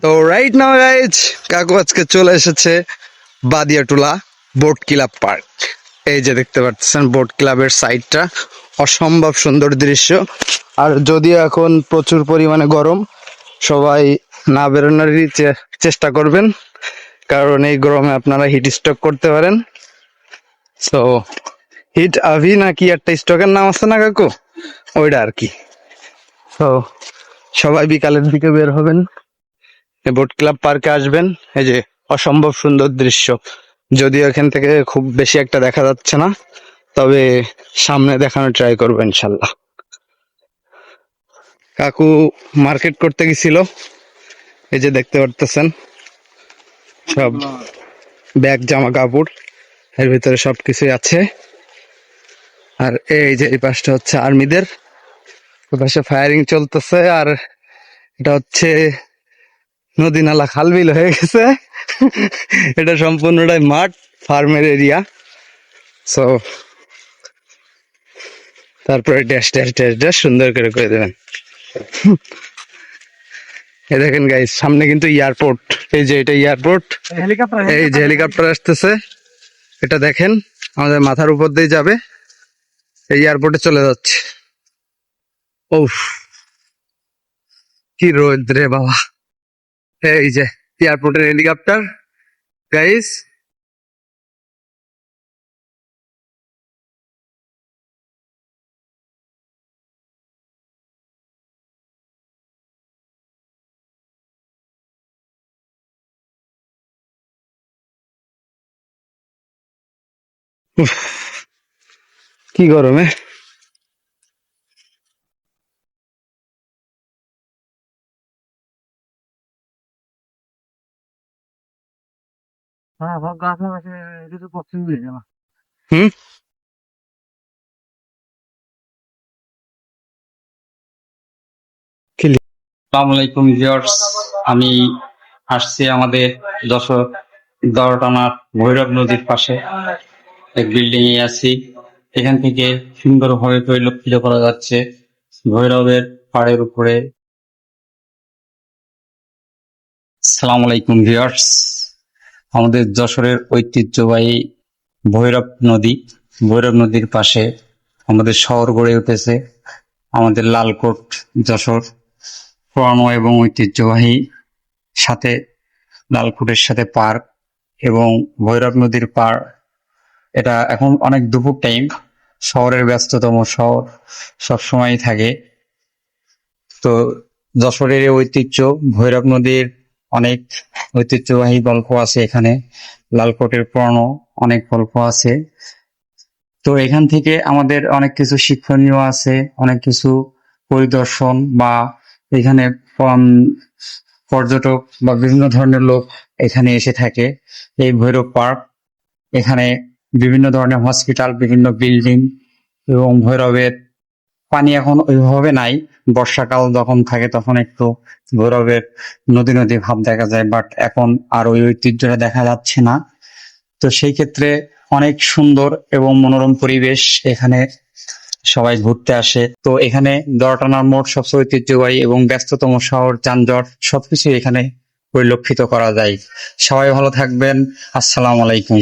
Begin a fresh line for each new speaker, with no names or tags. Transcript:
তো right now guys, কাকু আজকে চলে এসেছে বাদিয়াটুলা বোট ক্লাব পার্ক। এই যে দেখতে পাচ্ছেন বোট ক্লাবের সাইডটা, অসম্ভব সুন্দর দৃশ্য। আর যদিও এখন প্রচুর পরিমাণে গরম, সবাই না বেরোনোরই চেষ্টা করবেন, কারণ এই গরমে আপনারা হিট স্ট্রোক করতে পারেন। তো হিট আভি নাকি একটা স্টকের নাম আছে না কাকু, ওইটা আর কি। তো সবাই বিকালের দিকে বের হবেন, বোট ক্লাব পার্কে আসবেন। এই যে অসম্ভব সুন্দর দৃশ্য, যদিও এখান থেকে খুব বেশি একটা দেখা যাচ্ছে না, তবে সামনে দেখানোর ট্রাই করবো ইনশাল্লাহ। কাকু মার্কেট করতে গেছিল, এই যে দেখতে পারতেছেন সব ব্যাগ জামা কাপড়, এর ভিতরে সবকিছুই আছে। আর এই যে এই পাশটা হচ্ছে আর্মিদের, ওই পাশে ফায়ারিং চলতেছে। আর এটা হচ্ছে নদী নালা খাল বিল হয়ে গেছে। এটা সম্পূর্ণটাই মাঠ, ফার্মের এরিয়া। সো তারপরে ড্যাশ ড্যাশ ড্যাশ ড্যাশ সুন্দর করে করে দেবেন। এই দেখেন গাইস, সামনে কিন্তু এয়ারপোর্ট। এই যে এটা এয়ারপোর্ট, এই যে হেলিকপ্টার আসতেছে, এটা দেখেন আমাদের মাথার উপর দিয়ে যাবে, এই এয়ারপোর্টে চলে যাচ্ছে। ওফ, কি রোদ রে বাবা। এই যে এয়ারপোর্টের হেলিকপ্টার গাইস। কি গরমে। হুম,
আসসালামু আলাইকুম ভিউয়ার্স, আমি আসছি আমাদের যশোর দরটানার ভৈরব নদীর পাশে এক বিল্ডিং এ আছি। এখান থেকে সুন্দরভাবে পরিলক্ষিত করা যাচ্ছে ভৈরবের পাড়ের উপরে। আসসালামু আলাইকুম ভিউয়ার্স, আমাদের যশোরের ঐতিহ্যবাহী ভৈরব নদীর পাশে আমাদের শহর গড়ে উঠেছে। আমাদের লালকোট যশোর পুরানো এবং ঐতিহ্যবাহী, সাথে লালকুটের সাথে পার্ক এবং ভৈরব নদীর পার। এটা এখন অনেক দুপুর টাইম, শহরের ব্যস্ততম শহর সবসময় থাকে। তো যশোরের এই ঐতিহ্য, ভৈরব নদীর অনেক ঐতিহ্যবাহী গল্প আছে এখানে, লালকোটের পুরানো অনেক গল্প আছে। তো এখান থেকে আমাদের অনেক কিছু শিক্ষণীয় আছে, অনেক কিছু পরিদর্শন বা এখানে পর্যটক বা বিভিন্ন ধরনের লোক এখানে এসে থাকে। এই ভৈরব পার্ক, এখানে বিভিন্ন ধরনের হসপিটাল, বিভিন্ন বিল্ডিং এবং ভৈরবের পানি এখন ওইভাবে নাই। বর্ষাকাল যখন থাকে তখন একটু ভৈরবের নদী নদী ভাব দেখা যায়, বাট এখন আর ওই ঐতিহ্যটা দেখা যাচ্ছে না। তো সেই ক্ষেত্রে অনেক সুন্দর এবং মনোরম পরিবেশ, এখানে সবাই ঘুরতে আসে। তো এখানে দরটানার মোড় সবচেয়ে ঐতিহ্যবাহী এবং ব্যস্ততম শহর, যানজট সবকিছু এখানে পরিলক্ষিত করা যায়। সবাই ভালো থাকবেন, আসসালামু আলাইকুম।